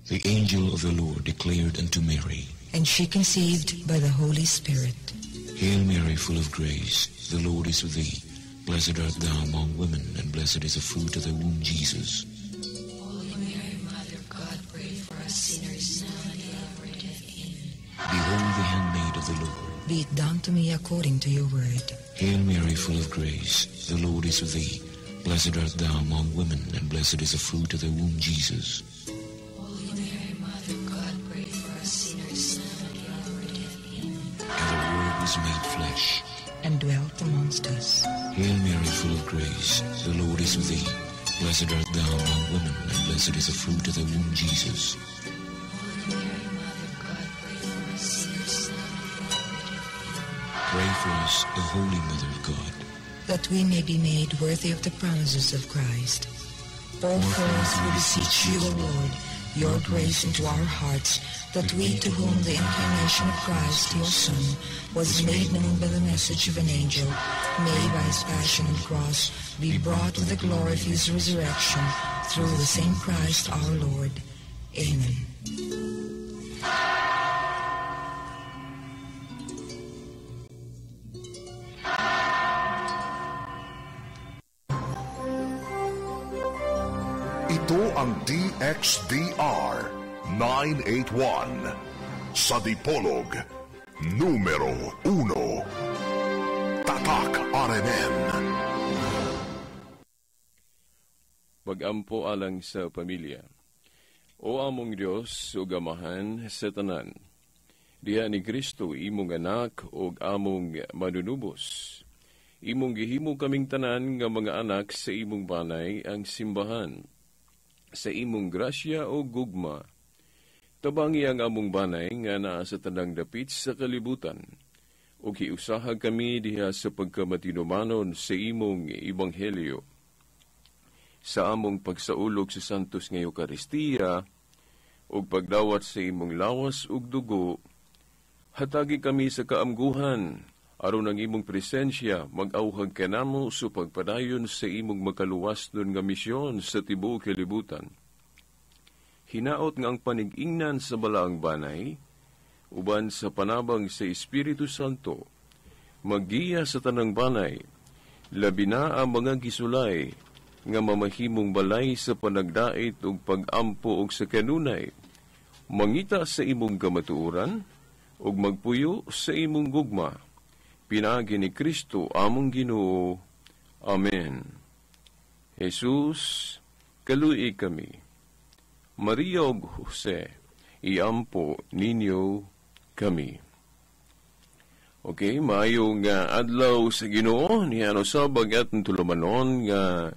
The angel of the Lord declared unto Mary, and she conceived by the Holy Spirit. Hail Mary, full of grace, the Lord is with thee. Blessed art thou among women, and blessed is the fruit of thy womb, Jesus. Holy Mary, Mother of God, pray for us sinners, now and at the hour of our death. Amen. Behold the handmaid of the Lord. Be it done to me according to your word. Hail Mary, full of grace, the Lord is with thee. Blessed art thou among women, and blessed is the fruit of thy womb, Jesus. Holy Mary, Mother of God, pray for us sinners, now and at the hour of our death. Amen. And the Word was made flesh, And dwelt amongst us. Hail Mary, full of grace, the Lord is with thee. Blessed art thou among women, and blessed is the fruit of thy womb, Jesus. Holy Mary, Mother of God, pray for us sinners, now and at the hour of our death. Amen. Pray for us, O Holy Mother of God. That we may be made worthy of the promises of Christ. Pour forth, we beseech you, O Lord, your grace into our hearts, that we, to whom the incarnation of Christ, your Son, was made known by the message of an angel, may by his passion and cross be brought to the glory of his resurrection, through the same Christ our Lord. Amen. Ito ang DXDR 981 sa Dipolog, numero 1. Tatak RMN. Magampo alang sa pamilya. O among Diyos, ug Amahan sa tanan, diha ni Kristo imong anak ug among manunubos. Imong gihimo kaming tanan nga mga anak sa imong banay ang simbahan. Sa imong grasya o gugma, tabangi ang among banay nga naa sa tanang dapit sa kalibutan, o kiusaha kami diha sa pagkamatinumanon sa imong ebanghelyo. Sa among pagsaulog sa santos nga Eukaristiya, o pagdawat sa imong lawas ug dugo, hatagi kami sa kaamguhan, aron ang imong presensya mag-auhag kanamo sa pagpadayon sa imong makaluwas nun nga misyon sa tibuok kalibutan. Hinaot nga ang panig-ingnan sa balaang banay, uban sa panabang sa Espiritu Santo, maggiya sa tanang banay, labi na ang mga gisulay, nga mamahimong balay sa panagdait ug pag-ampo ug sa kanunay, mangita sa imong kamatuoran, ug magpuyo sa imong gugma. Pinagi ni Kristo among Ginoo. Amen. Jesus, kaluy kami. Maria ug Jose, iampo ninyo kami. Okay, maayong adlaw sa Ginoo, niya sa bagat ng tulumanon nga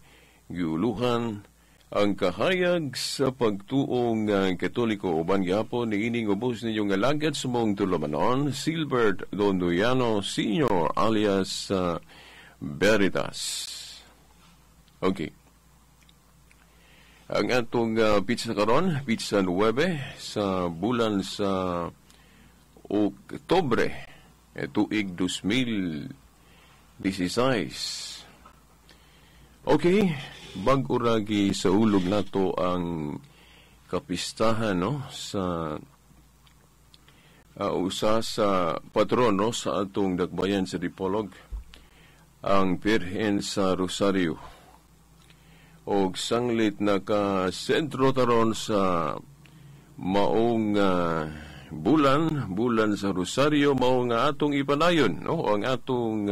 giuluhan ang kahayag sa pagtuong Katoliko uban gyapon ni ining ubos ninyong alagad sa mong tulumanon, Silbert Dondoyano Sr. alias Veritas. Okay. Ang atong pizza karon, pizza 9 sa bulan sa Oktubre, tuig 2016. Okay. Bag-o ragi sa ulog nato ang kapistahan no sa usa sa patrono sa atong dakbayan sa Dipolog, ang Birhen sa Rosario, og sanglit naka-sentro taron sa maong bulan sa Rosario, mao nga atong ipanayon no ang atong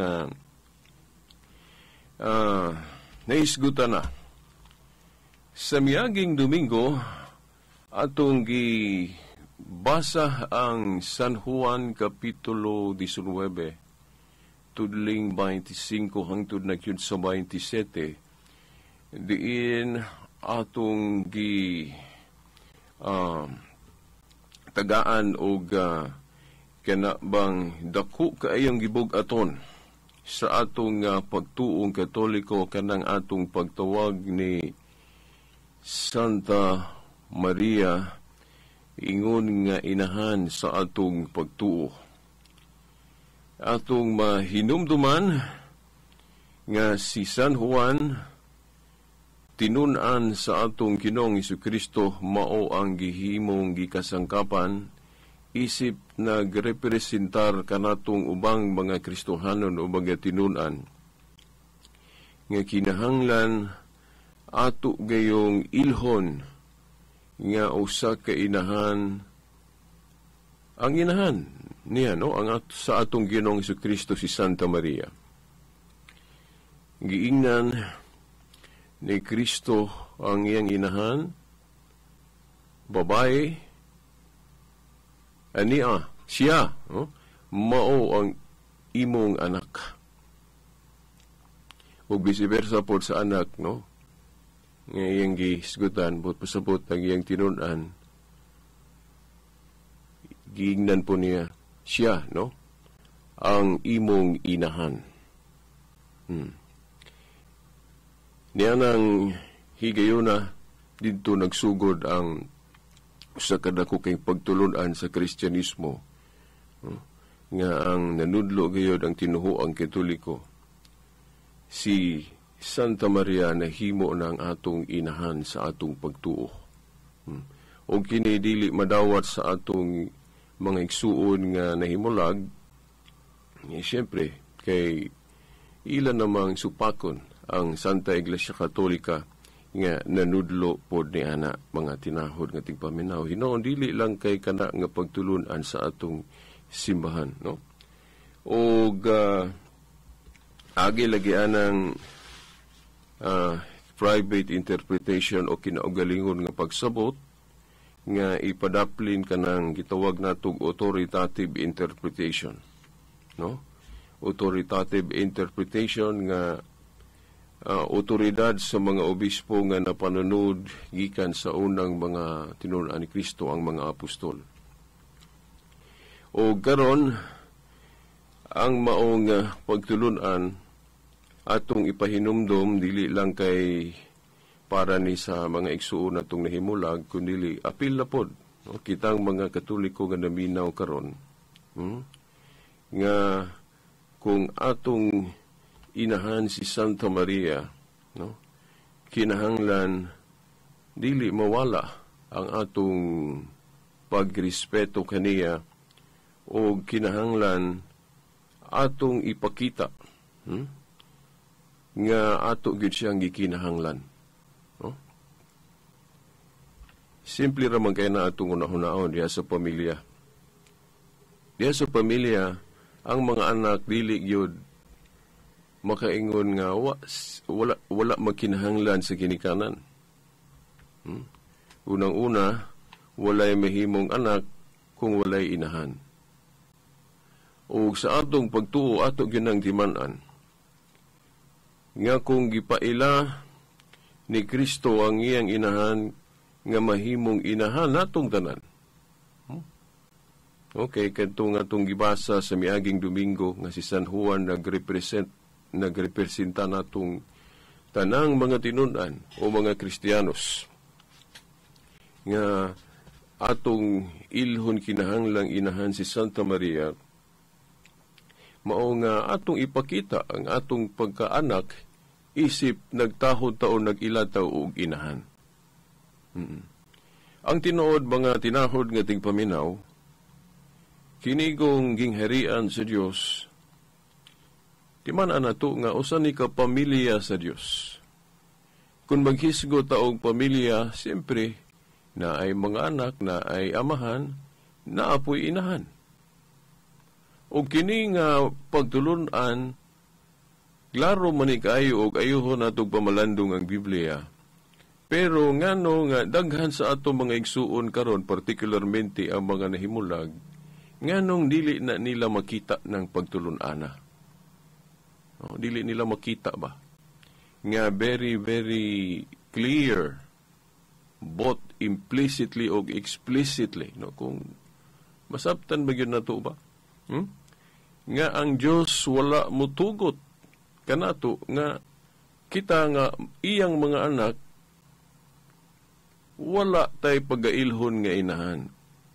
naisgutan na. Sa miaging Domingo, atong gibasa ang San Juan Kapitulo 19, tudling 25 hangtod na kyud sa 27. Diin atong tagaan og kanabang dako kaayong gibug-aton sa atong pagtuong Katoliko, kanang atong pagtawag ni Santa Maria, ingon nga inahan sa atong pagtuo. Atong mahinumduman nga si San Juan tinun-an sa atong Ginoong Hesukristo mao ang gihimong gikasangkapan isip nagrepresentar kanatong ubang mga Kristohanon o mga tinun-an nga kinahanglan ato gayong ilhon nga usa ka inahan ang inahan niya sa atong Ginoong Hesukristo si Santa Maria. Giingnan ni Kristo ang iyang inahan, babae, siya, mao ang imong anak. O vice versa po sa anak, nga iyang gisgutan, pasabot ang iyang tinun-an, giingnan po niya, siya, ang imong inahan. Niya nang higayuna dito nagsugod ang sa kadako kay pagtulunan sa Kristyanismo nga ang nanudlo gayod ang tinuhuang Katoliko. Si Santa Maria nahimo ng atong inahan sa atong pagtuo. O kini dili madawat sa atong mga igsuon nga nahimulag, siyempre kay ilan namang supakon ang Santa Iglesia Katolika nga nanudlo pod ni ana mga tinahod nga tigpaminaw. Hinoon dili lang kay kana nga pagtulunan sa atong simbahan, O agi lagi anang private interpretation o kinaugalingon nga pagsabot nga ipadaplin kanang gitawag natog authoritative interpretation, Authoritative interpretation nga otoridad sa mga obispo nga napanunod gikan sa unang mga tinun-an ni Kristo ang mga apostol. O karon ang maong pagtulunan atong ipahinumdom dili lang kay para ni sa mga igsuon natong nahimulag kundi apil na pod kitang mga Katoliko nga naminaw karon nga kung atong inahan si Santa Maria, kinahanglan dili mawala ang atong pagrespeto kaniya o kinahanglan atong ipakita nga ato gid siyang gikinahanglan. Simple raman kay na atong unahon diha sa pamilya. Diha sa pamilya, ang mga anak dili gyud makaingon nga wala makinahanglan sa ginikanan. Unang-una, walay mahimong anak kung walay inahan. O sa atong pagtuo ato ginang timan-an nga kung gipaila ni Kristo ang iyang inahan nga mahimong inahan natong tanan. Okay, kadto nga atong gibasa sa miaging Domingo nga si San Juan nagrepresenta natong tanang mga tinun-an o mga Kristiyanos nga atong ilhon kinahanglang inahan si Santa Maria mao nga atong ipakita ang atong pagkaanak isip nagtahod taon nag-ilataw og inahan. Ang tinuod mga tinahod nga tigpaminaw kinigong gingharian sa Dios timan-an nato nga usa ni ka pamilya sa Dios. Kung maghisgo ta og pamilya, siyempre na ay mga anak, na ay amahan, na apoy inahan. O kini nga pagtulunan, klaro man ni kaayo og ayuhon natong pamalandong ang Biblia. Pero ngano nga daghan sa ato mga igsuon karon, particularmente ang mga nahimulag, nganong dili na nila makita ng pagtulunana. Dili nila makita ba? Nga very, very clear, both implicitly o explicitly. Kung masabtan ba yun na ito ba? Nga ang Diyos wala mutugot kanato nga kita nga iyang mga anak wala tay pagailhon nga inahan.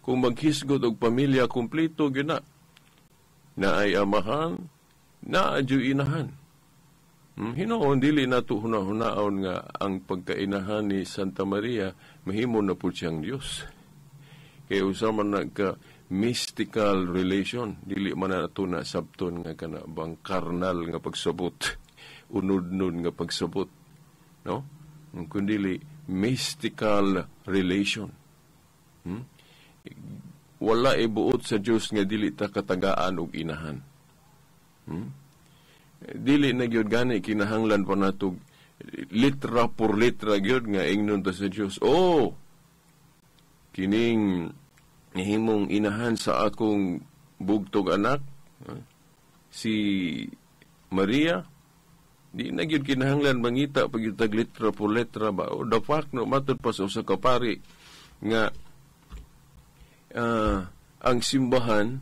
Kung maghisgod og pamilya kumpleto gyud na ay amahan, na adyo inahan. Hinoon, dili nato hunahunaon nga ang pagkainahan ni Santa Maria, mahimo na po siyang Diyos. Kaya usama na ka mystical relation, dili man nato na sabton nga kana bang karnal nga pagsabot, unod-unod nga pagsabot, no? Kundi mystical relation. Wala ibuot sa Diyos nga dili ta katagaan og inahan. Dili na gyud gani kinahanglan pa natog litra por litra gyud nga ingnon ta sa Dios. Kining himong inahan sa akong bugtog anak, si Maria, di na gyud kinahanglan mangita pagitag litra por litra ba. O the fact no matud pa sa usa ka pari nga ang simbahan,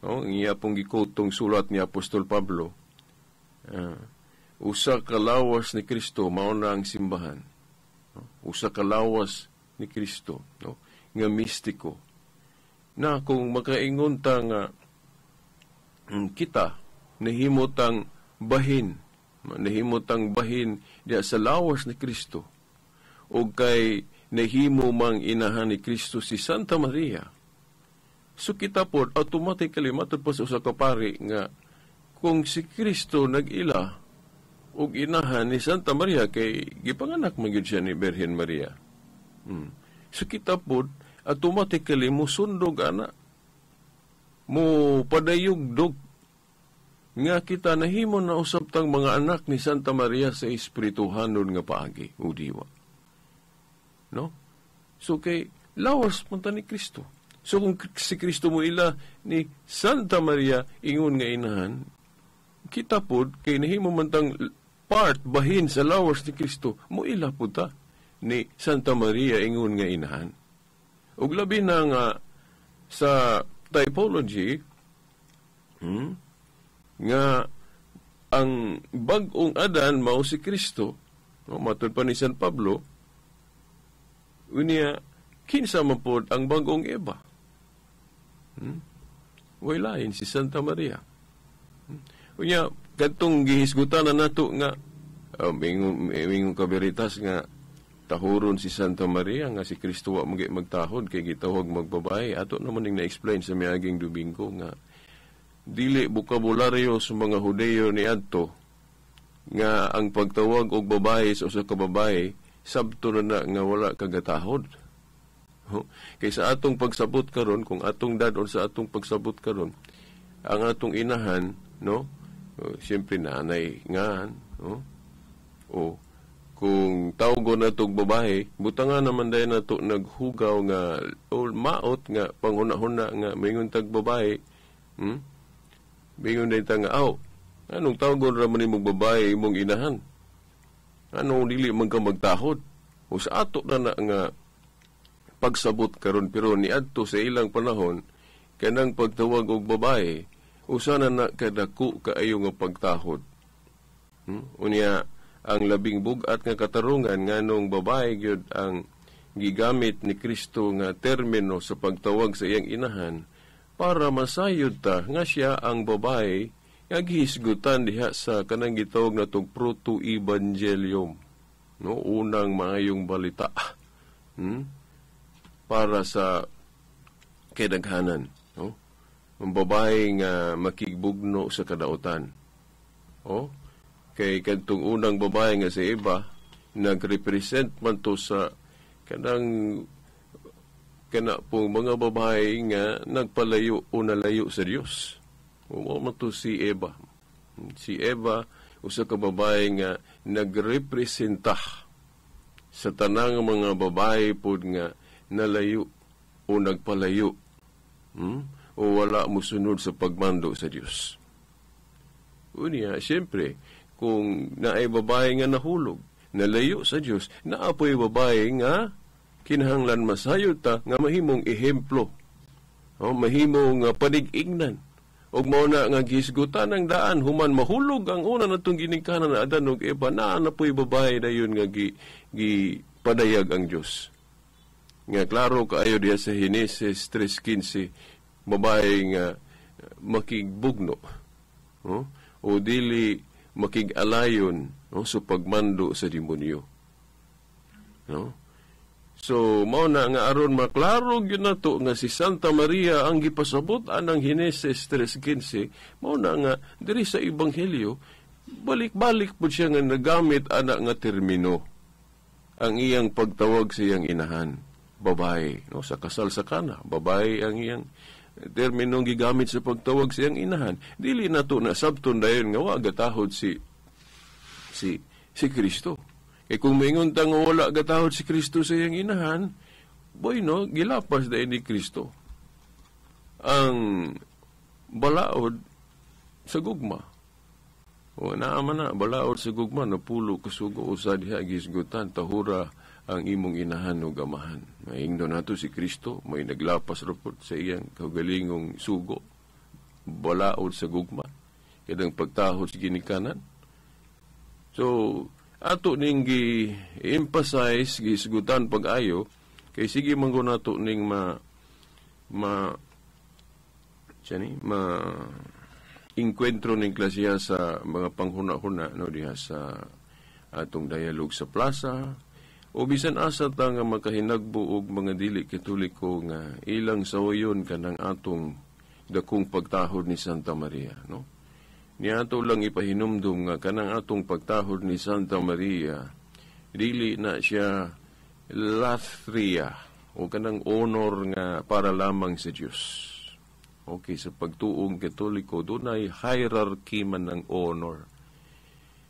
ang iya pong gikotong sulat ni Apostol Pablo, usa ka lawas ni Kristo mao na ang simbahan. Usa ka lawas ni Kristo, no? Nga mistiko. Na kung makaingon ta nga kita nahimutang bahin diya sa lawas ni Kristo, o kay nahimo mang inahan ni Kristo si Santa Maria, so kita po automatically matod pa sa usa ka pari nga kung si Kristo nag-ila og inahan ni Santa Maria, kay gipanganak man gyud siya ni Birhen Maria. So kita po automatically mo sundog ana, mo padayugdog nga kita nahimo na usab tang mga anak ni Santa Maria sa espirituhanon nga paagi o diwa. No? So kay lawas man ta ni Kristo. So kung si Kristo mo ila ni Santa Maria ingon nga inahan, kita po, kay nahimo man tang part, bahin sa lawas ni Kristo, mo ila po ta ni Santa Maria ingon nga inahan. Ug labi na nga sa typology, nga ang bag-ong Adan mao si Kristo, no? Matod pa ni San Pablo, unya, kinsa man po ang bag-ong Eva? Walain si Santa Maria. Unya, katong gihisgutan na nato nga, mingon kaberitas nga, tahuron si Santa Maria nga si Kristo wa magtahod kay gitawag magbabae. Ato naman ning na-explain sa miaging Domingo nga dili bokabularyo sa mga Hudeo ni adto nga ang pagtawag og babae sa usa ka babae sabto na nga wala kagatahod. Kay sa atong pagsabot karon, kung atong dadon sa atong pagsabot karon, ang atong inahan, no? Siyempre nanay nga, no? O kung tawgon na itong babae, butangan naman dahil na ito naghugaw nga o maot nga panghuna-huna nga mayingon tag babae, mayingon dahil ta nga, anong tawgon raman mong babae mong inahan? Anong dili man ka magtahod? O sa ato na nga pagsabot karon, pero ni adto sa ilang panahon, kanang pagtawag og babae, usana na kadako kaayo nga pagtahod. Unya, ang labing bugat nga katarungan nganong babae gyud ang gigamit ni Kristo nga termino sa pagtawag sa iyang inahan para masayod ta nga siya ang babae nga gihisgutan diha sa kanang gitawag natong proto-evangelium, no? Unang maayong balita, para sa kadaghanan, no? Ang babae nga makigbugno sa kadautan. Kay kadtong unang babae nga si Eva, nag-represent man to sa kana pong mga babae nga nagpalayo o nalayo sa Dios. O man to si Eva. Si Eva, usa ka babae nga nagrepresenta sa tanang mga babae pod nga nalayo o nagpalayo. O wala musunod sa pagmando sa Dios. Unya, siyempre, kung naay babae nga nahulog, nalayo sa Dios, naapoy babae nga kinahanglan masayod ta nga mahimong ehemplo, mahimong panig-ingnan, og mao na nga gisgutan ang daan human mahulog ang una natong ginikanan na Adan ug Eva, naanapoy babae dayon nga padayag ang Dios. Nga klaro kaayo diya sa Henesis 3:15, babae nga makigbugno, o dili makig-alayon, no, sa pagmando sa demonyo. No? So, mao na nga aron maklaro gyud nato nga si Santa Maria ang gipasabot anang Henesis 3:15, mao na nga diri sa ebanghelyo balik-balik pud siya nga nagamit ana nga termino ang iyang pagtawag sa iyang inahan, babae, no, sa kasal sa Kana, babae ang iyang terminong gigamit sa pagtawag sa iyang inahan. Dili nato na sabton dayon nga wa gatahod si Kristo. Kaya kung maingon ta nga wala gatahod si Kristo sa iyang inahan, boy no, gilapas dayon ni Kristo ang balaod sa gugma. O naaman na, balaod sa gugma, napulo kasugo usa diha gisgutan, tahura ang imong inahan o gamahan. Maingdo nato si Kristo, may naglapas rapod sa iyang kaugalingong sugo, balaod sa gugma, kadang pagtahod sa ginikanan. So, ato ning gi-emphasize, gisgutan pag-ayo, kay sige manggo nato ning inkwentro ning klasya sa mga panghuna-huna, no, diha sa atong dialog sa plaza, o bisan asa ta nga makahinagbo og mga dili Katoliko nga ilang sawayon kanang atong dakong pagtahod ni Santa Maria, no? Niato lang ipahinumdum nga kanang atong pagtahod ni Santa Maria dili na siya latria o kanang honor nga para lamang sa Dios. Okay, sa pagtuong Katoliko, doon ay hierarchy man ng honor.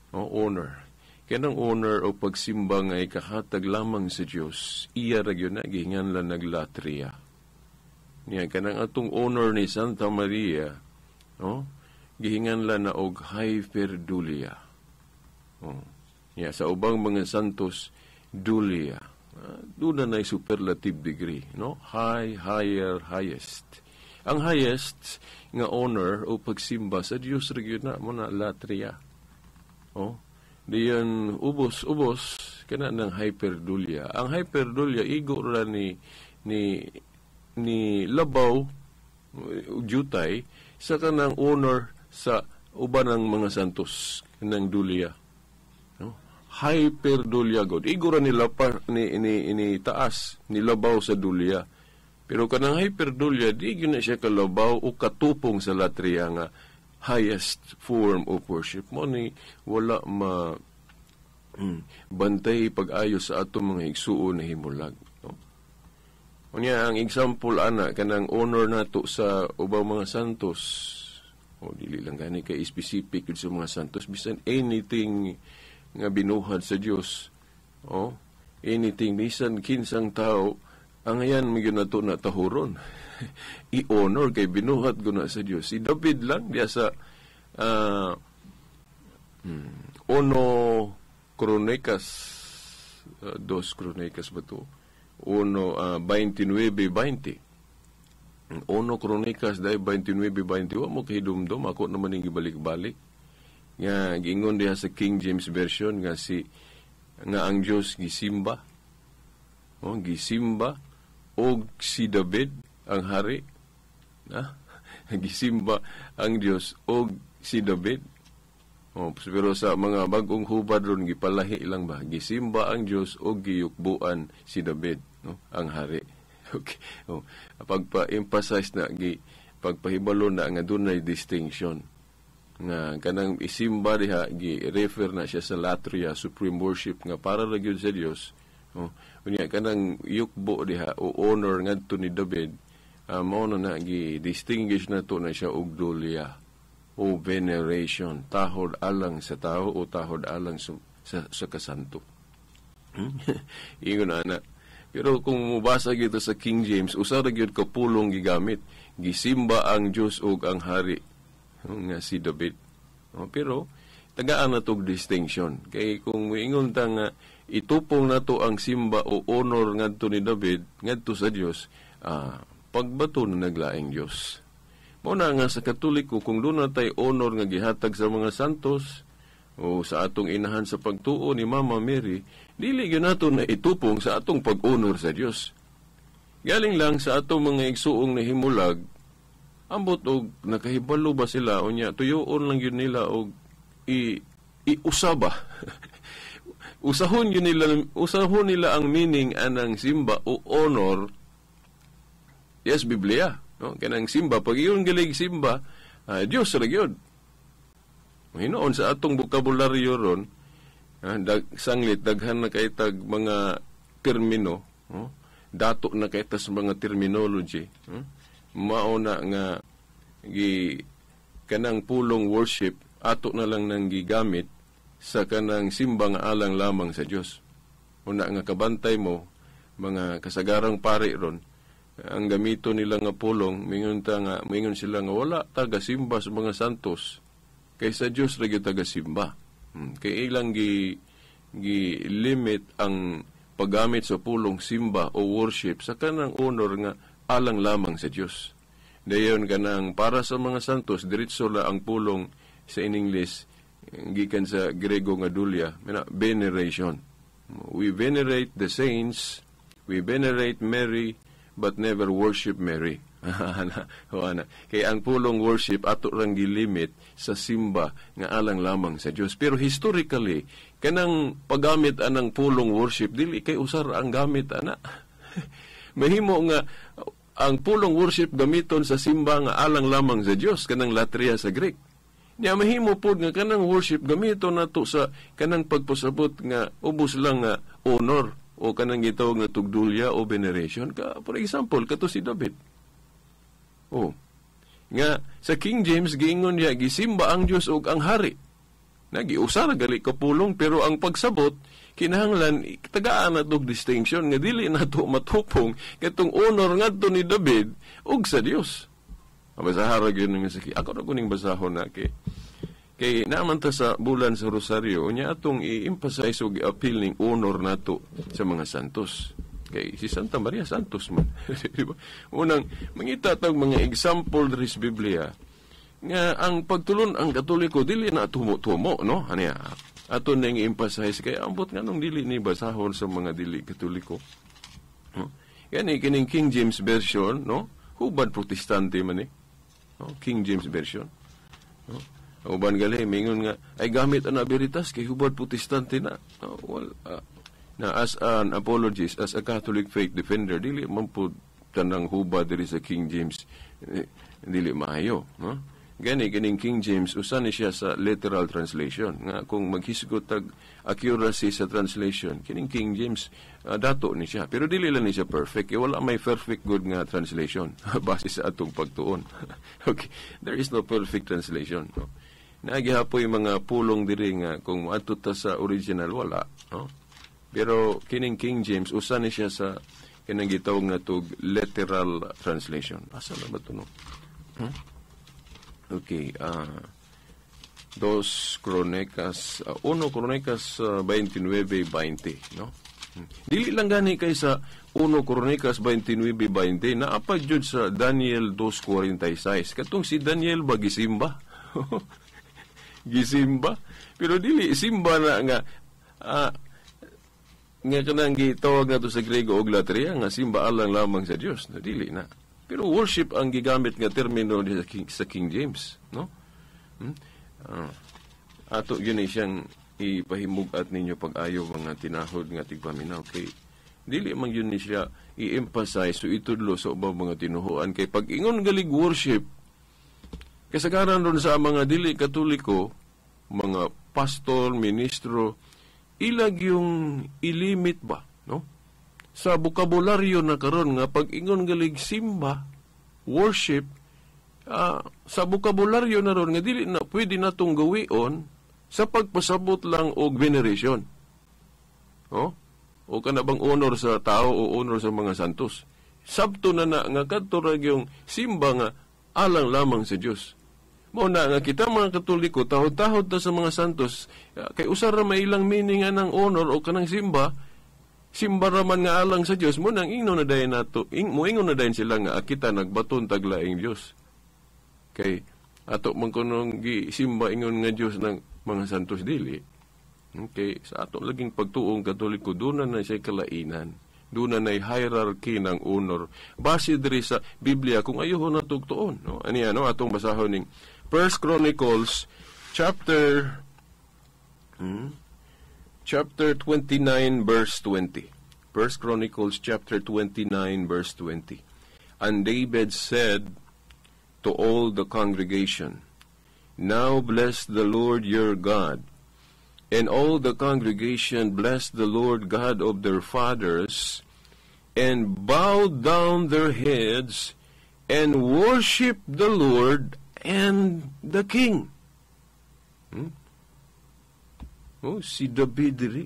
Honor. Kanang honor o pagsimba nga ikahatag lamang sa Diyos, iya ragyo na gihingan lang naglatria. Niya, kanang atong honor ni Santa Maria, gihingan lang na og hyperdulia. Niya, sa ubang mga santos, dulia. Doon na superlative degree, no? High, higher, highest. Ang highest nga honor o pagsimba sa Diyos regyo na mo na latria. Diyan ubos kana ng hyperdulia. Ang hyperdulia igo ra ni labaw jutay sa kanang honor sa uban ng mga santos kanang dulia. Hyperdulia god. Igo ra ni taas ni labaw sa dulia. Pero kanang hyperdulia, di na siya kalabaw o katupong sa latria nga highest form of worship. Mo ni wala bantay pag-ayo sa atong mga igsuon na himulag. No? Unya, ang example, ana, kanang honor nato sa ubang mga santos, dili lang gani kay specific sa mga santos, bisan anything nga binuhad sa Dios, anything, bisan kinsang tao, ang ayan may nato na tahuron. I-honor kay binuhat ko na sa Diyos. Si David lang, diya sa 1 Crónicas, 2 Crónicas ba ito? 29:20. 1 Crónicas dahil 29:20. Wa mo kahidumdum, ako naman yung ibalik-balik. Nga, gingon diya sa King James Version, nga ang Diyos gisimba. Gisimba og si David ang hari, gisimba ang Dios og si David. Pero sa mga bagong hubad ron gipalahi lang ba, gisimba ang Dios og giyukbuan si David, no, ang hari. Okay. Pagpa-emphasize na pagpahibalo na nga dunay distinction nga kanang isimba diha gi-refer na siya sa latria, supreme worship nga para ra gyud sa Dios. Unya kanang yukbo diha o honor ngadto ni David, mao na gi-distinguish na to na siya og dulia o veneration, tahod alang sa tao o tahod alang sa kasanto. Ingon ana. Pero kung mubasa gito sa King James, usa ra gyud ka pulong gigamit, gisimba ang Dios ug ang hari, nga si David. Pero tagaan na tog distinction. Kay kung moingon ta nga itupong na to ang simba o honor ngadto ni David ngadto sa Dios, pagbato na naglaing Dios. Mao na nga sa Katoliko, kung doon na tay honor nga gihatag sa mga santos o sa atong inahan sa pagtuo ni Mama Mary, dili gyud nato na itupong sa atong pag-honor sa Dios. Galing lang sa atong mga igsuong na himulag, ambot og nakahibalo ba sila unya tuyoon lang gyud nila og iusaba. usahon nila ang meaning anang simba o honor. Yes, Biblia, no? Kanang simba, pag iyon galig simba, Dios ra gyud. Hinoon sa atong bokabularyo ron, sanglit daghan na kay tag mga termino, dato na kay tas mga terminology, mao na nga kanang pulong worship ato na lang nang gigamit sa kanang simba nga alang lamang sa Dios. Una nga kabantay mo mga kasagarang pari ron, ang gamito nila nga pulong mingon sila nga wala taga simba sa mga santos kaysa Dios ra gyud taga simba. Kay ilang gi limit ang paggamit sa pulong simba o worship sa kanang honor nga alang lamang sa Dios. Dayon kanang para sa mga santos diretso la ang pulong sa in English gikan sa Grego nga dulia, veneration. We venerate the saints, we venerate Mary, but never worship Mary. Kaya ang pulong worship ato rang gilimit sa simba nga alang lamang sa Dios. Pero historically, kanang paggamit anang pulong worship dili kay usar ang gamit ana. Mahimo nga ang pulong worship gamiton sa simba nga alang lamang sa Dios, kanang latria sa Greek. Nya mahimo pod nga kanang worship gamiton nato sa kanang pagpasabot nga ubos lang nga honor o kanang gitawag na tugdulya o veneration ka. For example, kato si David. Nga sa King James giingon niya gisimba ang Dios ug ang hari. Nagiusar gali ka pulong pero ang pagsabot kinahanglan tagaan nato distinction nga dili nato matupong katong honor ngadto ni David ug sa Dios. Basahara gyud nga sa ako ra kuning basahon na kay naman ta sa bulan sa Rosario unya atong i-emphasize og i-appeal ning honor nato sa mga santos. Kay si Santa Maria Santos man. Diba? Unang mangita tag mga example diri sa Biblia nga ang pagtulon ang Katoliko dili na tumo-tumo, no? Aniya aton ning emphasize kay ambot nganong dili ni basahon sa mga dili Katoliko. Kani kining King James version, no? Hubad protestante man ni. King James version. Uban gali mingon nga ay gamit ang abilitas kay hubad protestante na. Na as an apologist, as a Catholic faith defender, dili man po tanang hubad diri sa King James, dili maayo. Gani kining King James usan ni siya sa literal translation nga kung maghisgot tag accuracy sa translation kining King James dato ni siya pero dili lang ni siya perfect wala may perfect good nga translation base sa atong pagtuon. Okay, there is no perfect translation, no? Nagihapoy mga pulong diri nga kung adto ta sa original wala, no? Pero kining King James usan ni siya sa kanang gitawag nga tug literal translation. Asa na ba to, no? Okay, 1 Crónicas 29:20, no? Dili lang gani kay sa 1 Crónicas 29:20 na apa jud sa Daniel 2:46. Katong si Daniel ba gisimba? Gisimba, pero dili simba na nga kanang gitawag nato sa Grego og latria nga simba alang lamang sa Dios, no? Dili na. Pero worship ang gigamit nga termino sa King James, no? Ato yun ay siyang ipahimugat ninyo pag-ayaw mga tinahod nga tigpaminaw. Kay dili man yun ni siya i-emphasize so itudlo sa ubang mga tinuhuan. Kay pag ingon galig worship, kasagaran ron sa mga dili Katoliko, mga pastor, ministro, ilag yung ilimit ba, no? Sa bokabularyo na karon nga pag ingon galig simba, worship, sa bokabularyo na ron nga dili na pwede natong gawion sa pagpasabot lang og veneration. O kana bang honor sa tao o honor sa mga santos. Sabto na nga kadto ra yung simba nga alang lamang sa Dios. Mao na nga kita mga Katoliko tahod-tahod ta sa mga santos kay usar ra may ilang meaning ng honor o kanang simba raman nga alang sa Dios mo nang ingno na dayon nato moingon na dayon sila nga kita nagbaton taglaing Dios kay ato man kunong gisimba ingon nga Dios ng mga santos dili. Okay, sa ato laging pagtuong Katoliko doon na siya kalainan, doon na hierarchy ng honor base diri sa Biblia kung ayo na tugtuon, no? Aniya, no? Atong basahon ning 1 Chronicles chapter Chapter 29, verse 20. 1 Chronicles chapter 29, verse 20. And David said to all the congregation, Now bless the Lord your God. And all the congregation blessed the Lord God of their fathers, and bowed down their heads, and worshiped the Lord and the King. Si David diri,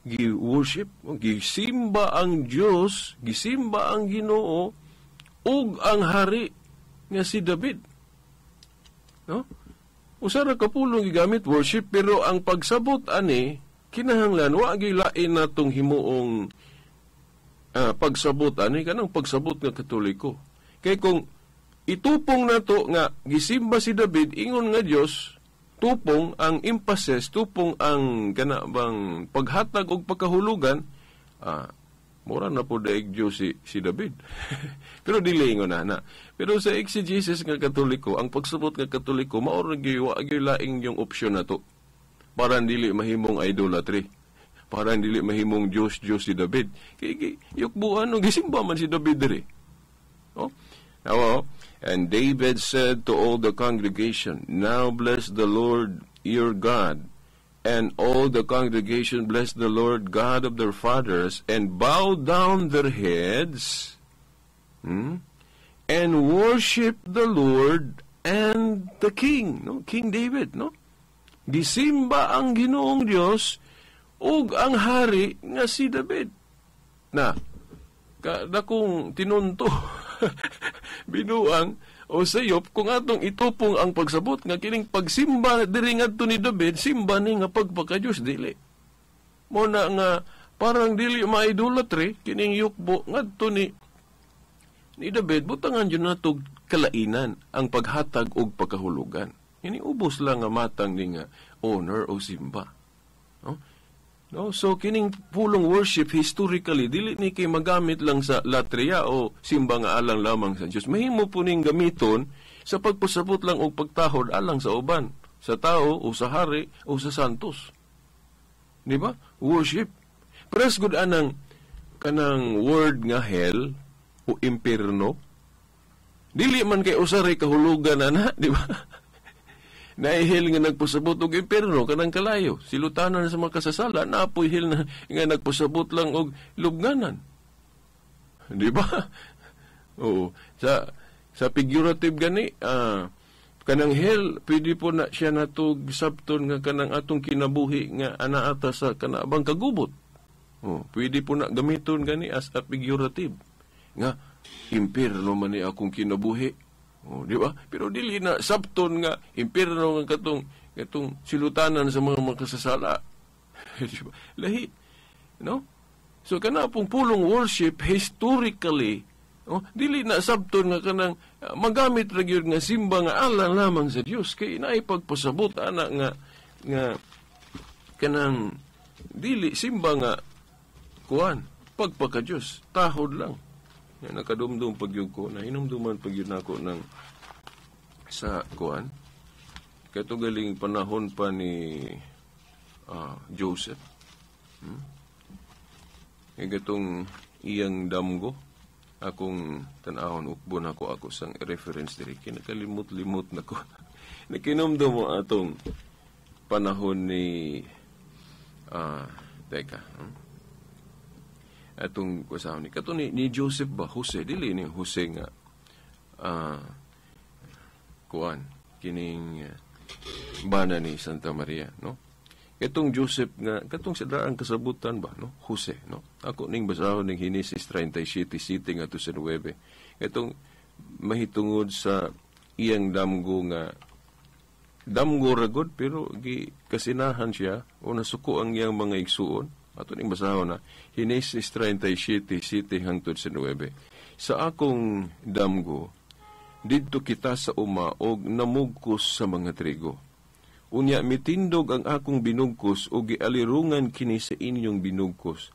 gi-worship, gisimba ang Diyos, gisimba ang Ginoo, ug ang hari nga si David. Usara kapulong gigamit worship, pero ang pagsabot ani kinahanglan wa gilain natong himuong pagsabot ani kanang pagsabot nga Katoliko. Kay kung itupong nato nga gisimba si David ingon nga Dios, tupong ang emphasis, tupong ang kanabang paghatag og pagkahulugan, mura na po daig Diyos si David. Pero dili ingon na. Pero sa exegesis nga Katoliko, ang pagsabot nga Katoliko, maura laing yung opsyon na to. Para dili mahimong idolatry. Para dili mahimong Diyos si David. Kaya yukbuan, gisimba man si David diri. Now, and David said to all the congregation, Now bless the Lord your God. And all the congregation blessed the Lord God of their fathers, and bowed down their heads, and worshiped the Lord and the King. King David, gisimba ang Ginoong Dios ug ang hari nga si David. Na, kada kong tinunto, binuang, o sayop, kung atong itupong ang pagsabot nga kining pagsimba diri ngadto ni David, simba ni nga pagpakadiyos dili. Muna nga parang dili maidolatry kining yukbo ngadto ni David, butangan yun nato kalainan ang paghatag og pagkahulugan. Ini ubos lang nga matang ni nga honor o simba. So kining pulong worship historically dili ni kay magamit lang sa latria o simba nga alang lamang sa Dios. Mahimo po ning gamiton sa pagpasabot lang og pagtahod alang sa uban, sa tao o sa hari o sa santos. Di ba? Worship. Pres gud anang kanang word nga hell o impierno. Dili man kay usaray kahulugan ana, di ba? Naihil nga nagpasabot og impierno kanang kalayo, silutanan sa mga kasasala, naapoy hil na nga nagpasabot lang og lubnganan. Di ba? Oo. Sa figurative gani, kanang hell, pwede po na siya natog sabton nga kanang atong kinabuhi nga anaata sa kanabang kagubot. Pwede po na gamiton gani as a figurative. Nga, impierno man ni akong kinabuhi. Di ba? Pero dili na sabton nga impierno nga katong silutanan sa mga makasasala. Diba? Lahi. No? So kana pong pulong worship historically, dili na sabton nga kanang magamit ra gyud nga simba nga alang lamang sa Dios kay naay pagpasabot ana nga kanang dili simba nga kuan pagpaka Dios, tahod lang. Yan, nakadumdum pagyug ko, na hinumduman pagyug nako ng sa kuan. Kato galing panahon pa ni Joseph. Gatong iyang damgo, akong tanahon ukbon ako sang reference diri. Kinakalimot-limot na ko. Nakinumdum mo atong panahon ni atong kusaw ni kato ni Joseph ba Jose dili ni Jose nga kuan kining bana ni Santa Maria, no? Katong Joseph nga katong sadraang kasabutan ba, no? Jose, no? Ako ning basahon ning Genesis 37:7 ngadto sa 9. Katong mahitungod sa iyang damgo nga damgo ragod pero kasinahan siya o nasuko ang iyang mga igsuon. Ato ning basahon na Genesis 37:7 hangtod sa 9. Sa akong damgo didto kita sa uma og namugkos sa mga trigo. Unya mitindog ang akong binugkos og gialirungan kini sa inyong binugkos.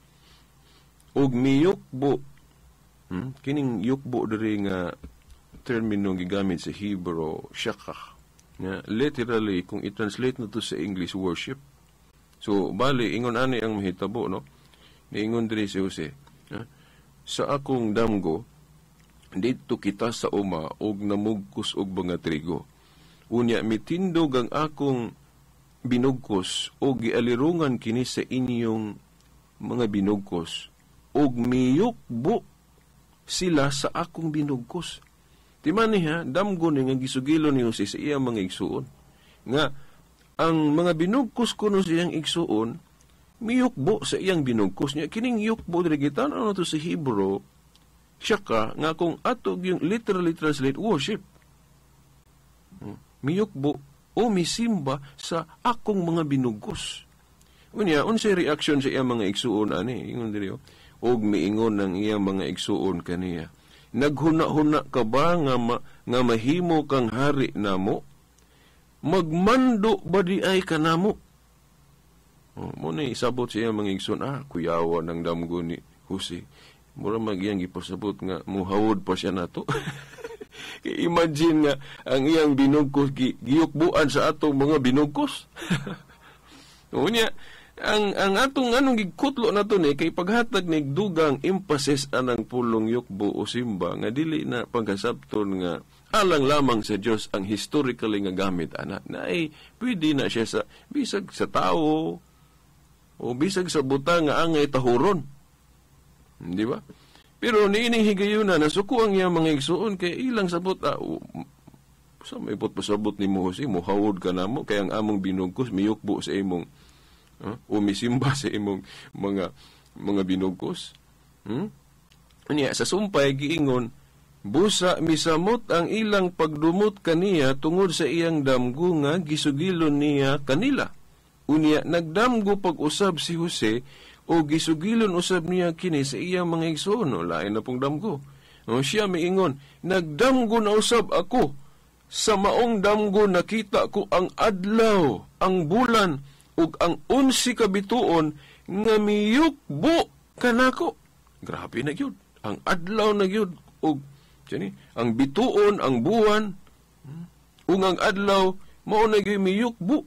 Og miyukbo. Kining yukbo diri nga termino gigamit sa Hebrew shakach. Literally kung i-translate nato sa English worship, So, bali, ingon ani ang mahitabo, no? Niingon diri si Jose, sa akong damgo, dito kita sa uma, og namugkos og mga trigo. Unya, mitindog ang akong binugkos, og gialirungan kini sa inyong mga binugkos, og miyukbo sila sa akong binugkos. Timan niya, damgo ni nga gisugilo ni Jose sa iyang mga igsuon. Nga, ang mga binugkos ko no sa iyang igsuon, miyukbo sa iyang binugkos niya. Kining yukbo, dirigitan, ano to sa Hebrew, shaka, nga kung atog yung literally translate, worship. Miyukbo o misimba sa akong mga binugkos. Unya, unsay reaction sa iyang mga igsuon, ani, ingon diri, og miingon ng iyang mga igsuon kaniya. Naghuna-huna ka ba nga mahimo kang hari namo? Magmando ba di ay ka namo? Muna isabot siya mga igsoon, kuyawa ng damgo ni Jose. Mura magyang ipasabot nga, muhawod pa siya nato. Imagine nga, ang iyang binugkos, giyukbuan sa atong mga binugkos. Unya, ang atong anong gigkutlo na to ni, kay paghatag ni dugang emphasis anang pulong yukbo o simba, nga dili na pagkasabton nga, alang lamang sa Diyos ang historically nga gamit, anak, na ay pwede na siya sa, bisag sa tao, o bisag sa buta nga angay tahuron. Di ba? Pero niining higayuna, nasuko ang iyang mga igsuon, kay ilang sabot, sa may pasabot ni Jose, muhawod ka na mo, kaya ang among binugkos, miyukbo sa imong, umisimba sa imong mga binugkos. Unya, sa sumpay, giingon, busa misamot ang ilang pagdumot kaniya tungod sa iyang damgo nga gisugilon niya kanila. Unya, nagdamgo pag-usab si Jose o gisugilon usab niya kini sa iyang mga igsoon. Lain na pong damgo. Siya miingon, nagdamgo na usab ako. Sa maong damgo nakita ko ang adlaw, ang bulan, ug ang 11 kabituon nga miyukbo kanako. Grabe na gyud. Ang adlaw na gyud ug ang bituon, ang buwan, ug ang adlaw mao na gyud miyukbo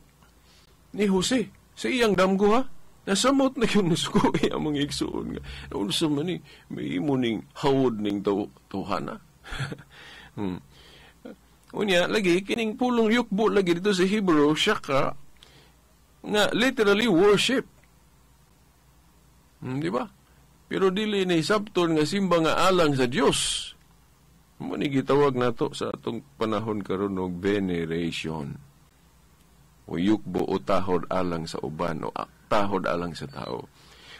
ni Jose sa iyang damgo ha. Nasamot na yung nasuko ang mga igsuon nga. Unsa man ni may imo ning hawod ning tawhana. Unya lagi kining pulong yukbo lagi dito sa Hebrew shaka nga literally worship. Di ba? Pero dili ni sabton nga simba nga alang sa Dios. Mo ni gitawag nato sa atong panahon karon og veneration. O yukbo o tahod alang sa uban o tahod alang sa tao.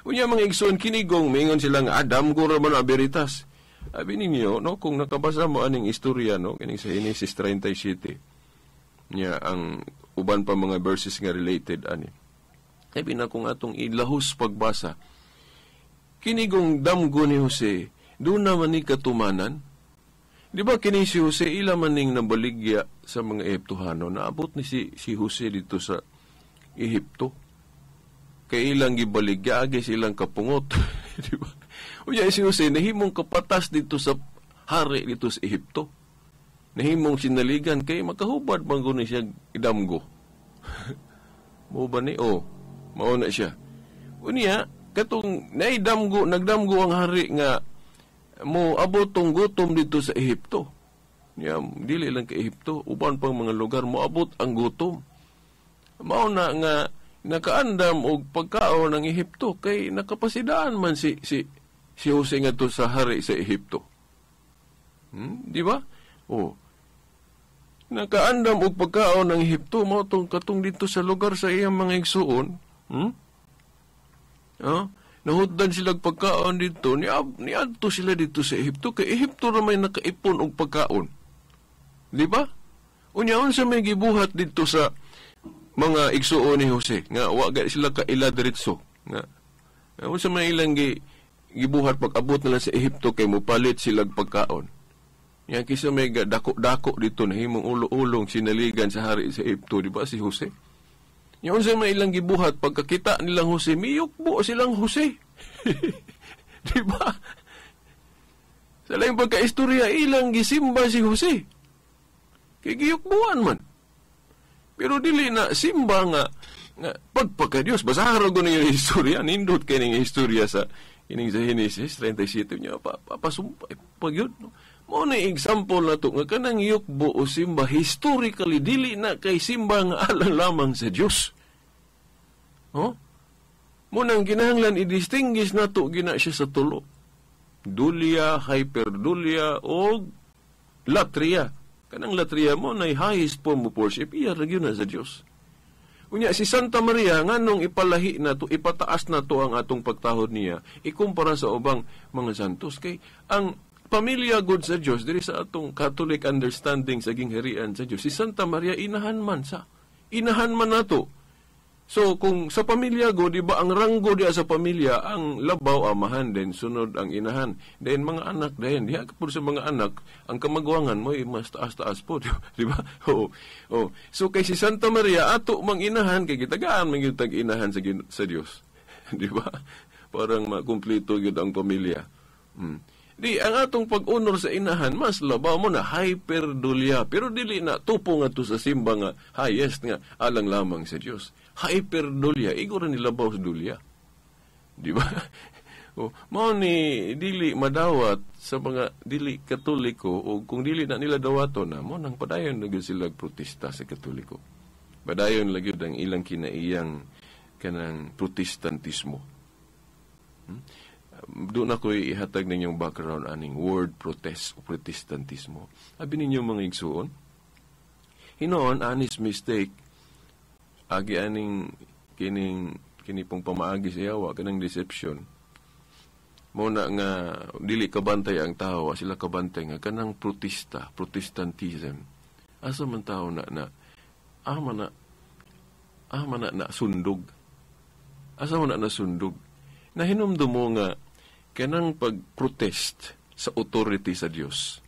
Unya mga igsoon kinigong mingon sila nga Adam gura man aberitas. Abi ninyo no kung nakabasa mo aning istorya no kining sa Genesis 37. Nya ang uban pa mga verses nga related ani. Sabi na kung atong ilahos pagbasa, kinigong damgo ni Jose, doon naman ni katumanan. Di ba kini si Jose, ila man ning nabaligya sa mga Ehiptohano, naabot ni si Jose dito sa Ehipto. Kay ilang gibaligya, agi silang kapungot. Di ba? Unya si Jose, nahimong kapatas dito sa hari dito sa Ehipto. Nahimong sinaligan kay makahubad bang ni siya idamgo. Mo ba ni mao na siya. Unya katong nagdamgo ang hari nga mo abot tong gutom dito sa Ehipto. Nya dili lang ka Ehipto, uban pang mga lugar mo abot ang gutom. Mao na nga nakaandam og pagkaon ng Ehipto kay nakapasidaan man si Jose nga to sa hari sa Ehipto. Di ba? Nakaandam og pagkaon ng Ehipto mao tong katong dito sa lugar sa iyang mga igsuon. Nahutdan sila pagkaon dito, niadto sila dito sa Ehipto, kay Ehipto na may nakaipon og pagkaon. Di ba? Unyaon sa may gibuhat dito sa mga igsuon ni Jose, nga waga sila kaila diretso. Nga sa may ilang gibuhat pag-abot nila sa Ehipto, kay mupalit sila pagkaon. Yan kisa may dako-dako dito na himong ulo-ulong sinaligan sa hari sa Ehipto, di ba si Jose? Yung sa mga ilang gibuhat, pagkakita nilang Jose, miyukbo silang Jose. Di ba? Sa laing pagka-istorya, ilang gisimba si Jose. Kaya giyukbuan man. Pero dili na simba nga nga pagpaka Dios basahan ko ning istorya nindot kining istorya sa kining sa Genesis 37 nya papasumpa pag yun no? Mo na example na to nga kanang yukbo o simba historically dili na kay simba nga alang lamang sa Dios. Oh? Mo nang kinahanglan i-distinguish nato gina siya sa tulo. Dulia, hyperdulia o latria. Kanang latria mo na highest form of worship iya ra gyud na sa Dios. Unya si Santa Maria nganong ipalahi na to, ipataas na to ang atong pagtahod niya ikumpara sa ubang mga santos kay ang pamilya god sa Dios diri sa atong Catholic understanding sa gingharian sa Dios si Santa Maria inahan man nato. So kung sa pamilya god di ba ang ranggo diya sa pamilya ang labaw amahan then sunod ang inahan then mga anak dayon diha pud sa mga anak ang kamagwangan mo mas taas-taas po di ba? Oh. So kay si Santa Maria ato mang inahan kay gitagaan man gyud tag inahan sa Dios. Di ba? Parang makumpleto gyud ang pamilya. Di ang atong pag-honor sa inahan mas labaw mo na hyperdulia pero dili na tupo nga to sa simba nga highest nga alang lamang sa Dios. Hyperdulia igura ni labaw sa dulia. Di ba? Mao ni dili madawat sa mga dili Katoliko o kung dili na nila dawaton na mo nang padayon na gyud sila protesta sa Katoliko. Padayon lagi ang ilang kinaiyang kanang protestantismo. Doon ako ihatag ninyong background aning word protest o protestantismo. Abi ninyo mga igsuon, hinoon anis mistake agi aning kini pong pamaagi sa yawa kanang deception. Muna nga dili kabantay ang tao, sila kabantay nga kanang protestantism. Asa man tao na sundog. Asa man na sundog. Nahinumdum mo nga kanang pag-protest sa authority sa Dios.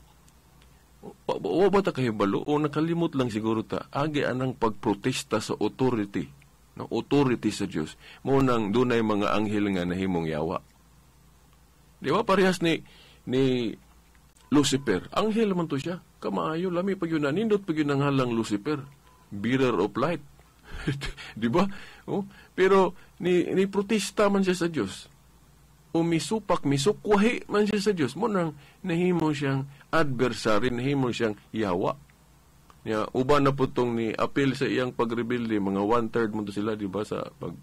O ba ta kahibalo o nakalimot lang siguro ta agi anang pagprotesta sa authority, no authority sa Dios. Mo nang dunay mga anghel nga nahimong yawa. Di ba parehas ni Lucifer. Anghel man to siya. Kamaayo lami pag yun nindot pag yun ang halang Lucifer, bearer of light. Di ba? Oh, pero ni protesta man siya sa Dios. O misukwahi man siya sa Dios. Mo nang nahimo siyang adversary, nahimo siyang yawa. Ya, uban na po itong ni appeal sa iyang pagrebelde, mga 1/3 mo to sila, di ba, sa pag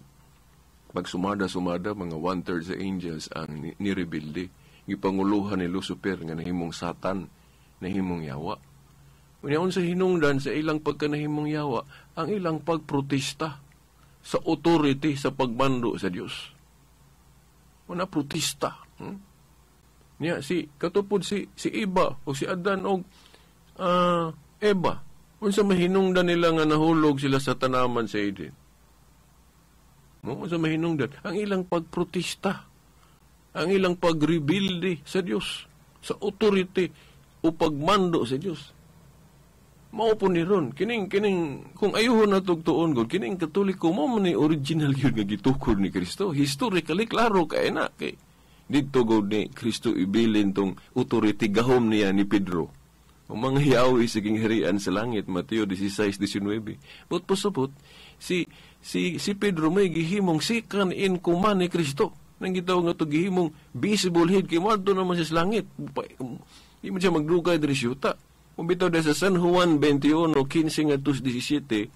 sumada, mga 1/3 sa angels ang nirebelde. Gipanguluhan ni Lucifer nga nahimong Satan, nahimong yawa. Unya sa hinungdan sa ilang pagkanahimong yawa, ang ilang pagprotesta sa authority, sa pagbando sa Dios. Una protesta. Niya katupod si Eva o si Adan o Eva. Unsa mahinungdan nila nga nahulog sila sa tanaman sa Eden. Unsa mahinungdan ang ilang pagprotesta, ang ilang pagrebilde sa Dios, sa authority o pagmando sa Dios. Mao po ni ron kining kung ayuhon na tugtuon gud kining Katoliko mo man ni original gyud nga gitukod ni Kristo. Historically klaro kay na kay didto gud ni Kristo ibilin tong authority gahom niya ni Pedro. Ang mga hiyawi sa gingharian sa langit, Mateo 16:19. But pasabot si Pedro may gihimong second in command ni Kristo. Nang gitawag nga to gihimong visible head kay madto naman sa langit. Di man siya magdugay diri syuta. Kung bitaw sa San Juan 21:15-17,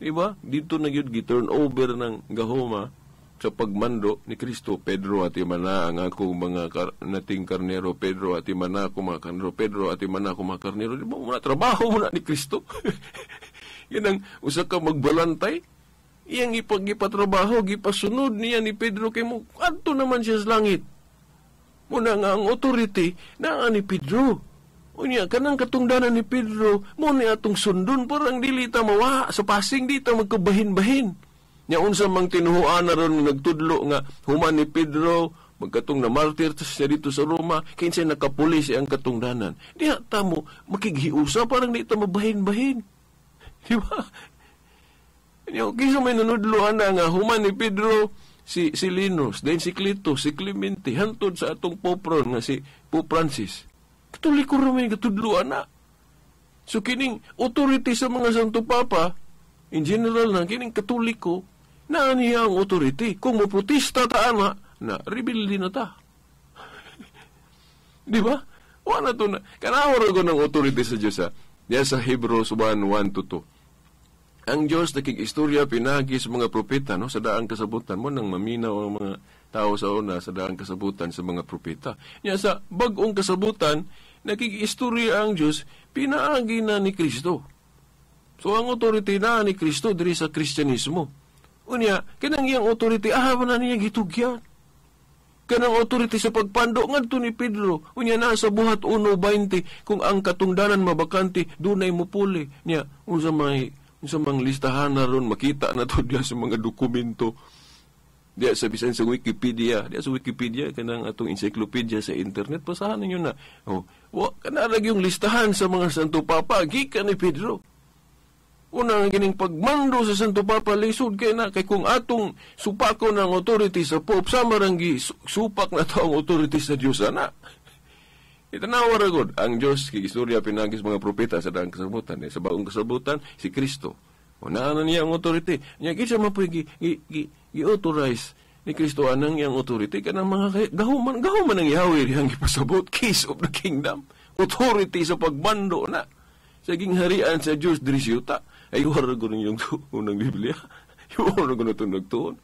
diba? Dito na yun, gi-turn over ng gahoma sa pagmando ni Kristo. Pedro at imana ang akong mga nating karnero. Pedro at imana ako mga karnero. Pedro at imana ako mga karnero. Diba? Muna trabaho muna ni Kristo. Yan ang usa ka magbalantay. Iyang ipatrabaho, gipasunod niya ni Pedro kay mo. Adto naman siya sa langit. Muna nga ang authority na ni Pedro. Unya kanang katungdanan ni Pedro mo ni atong sundon parang dili ta mawa sa passing di ta magkabahin-bahin. Nya unsa mang tinuhuan na ron nagtudlo nga human ni Pedro magkatong na martir siya dito sa Roma kinsay nakapulis ang katungdanan. Diha ta mo makighiusa parang di ta mabahin-bahin. Di ba? Nya kinsa may nanudloan na nga human ni Pedro si Linus, then si Clito, si Clemente hantod sa atong popron nga si Pope Francis. Katoliko ramay katudluan na. So kining authority sa mga Santo Papa, in general na kining Katoliko na niya ang authority. Kung moprotesta ta na rebelde na ta. Di ba? Wala to na. Kanawar ko ng authority sa Diyos Diya sa Hebrews 1:1-2. Ang Diyos nakikistorya pinagi sa mga propeta, no? Sa daang kasabutan mo nang maminaw ang mga tao sa una sa daang kasabutan sa mga propeta. Niya sa bagong kasabutan, nakikistorya ang Diyos pinaagi na ni Kristo. So ang authority na ni Kristo diri sa Kristyanismo. Unya, kanang iyang authority na niya gitugyan. Kanang authority sa pagpando ngadto ni Pedro. Unya na sa buhat 1:20 kung ang katungdanan mabakante dunay mupuli niya unsa mang listahan na ron makita na to diya sa mga dokumento. Diya sa bisan sa Wikipedia, kanang atong encyclopedia sa internet basahan ninyo na. Kana lagi yung listahan sa mga Santo Papa gikan ni Pedro. Unang gining pagmando sa Santo Papa lisod kay na kay kung atong supako ng authority sa Pope sama rang supak na to ang authority sa Dios ana. Itanawa ra gud ang Dios kay istorya pinagis mga propeta sa daang kasabutan sa bagong kasabutan si Kristo. Una na niya ang authority. Nya kinsa man puy gi-authorize ni Kristo anang iyang authority kanang mga gahuman ang Yahweh dihang gipasabot keys of the kingdom. Authority sa pagmando na sa gingharian sa Dios diri sa yuta. Ay, wala ko rin yung unang Biblia. Wala ko na ito nagtuon.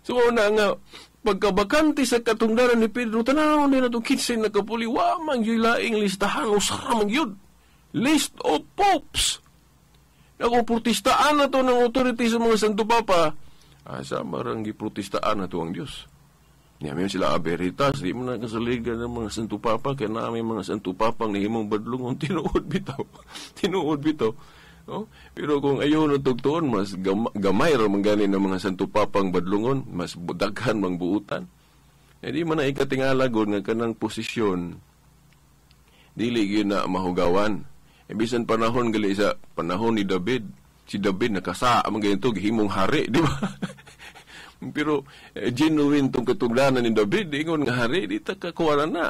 So, una nga, pagkabakante sa katungdaran ni Pedro, tanaw din na itong kitsin na kapuli, wamang yung laing listahan, o saramang yun. List of popes. Nakuprotistaan na ito ng authority sa mga Santo Papa. Sa marang giprotistaan na ito ang Diyos. Ngayon sila aberitas, di mo na kasaligan ng mga Santo Papa, kaya namin mga Santo Papang nahimang badlungon, tinuod bitaw. No? Pero kung ayaw na tugtuon, mas gamay ra mangganin ng mga Santo Papang badlungon, mas daghan mang buutan. Di man na ikatingala gud nga kanang posisyon dili gyud na mahugawan. Bisan panahon gali sa panahon ni David, si David nakasa man ganito gihimong hari, di ba? Pero genuine tong katungdanan ni David, ingon nga hari di ta kakuwaran na.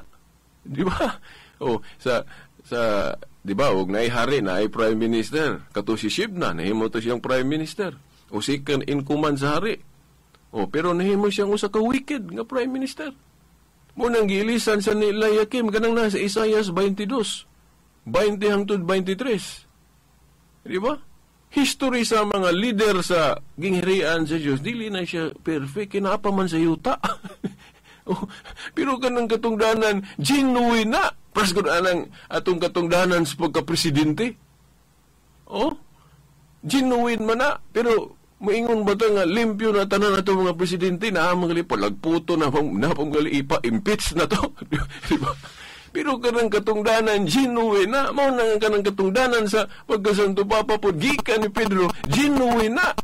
Di ba? Sa di ba, og naay hari na ay prime minister, kato si Shibna nahimo to siyang prime minister. O second in command sa hari. Pero nahimo siyang usa ka wicked nga prime minister. Mo nang giilisan sa ni Eliakim kanang nasa Isaias 22, 20 hangtod 23. Di ba? History sa mga leader sa gingharian sa Dios, dili na siya perfect kinapa man sa yuta. Pero kanang katungdanan genuine na. Pras ko anang atong katungdanan sa pagka-presidente. Genuine man na. Pero moingon ba ito nga limpyo na tanan na ito mga presidente na amang gali palagputo na panggali ipa-impeach na to. Diba? Pero kanang katungdanan genuine na. Mao nang kanang katungdanan sa pagka-Santo Papa po gikan ni Pedro genuine na.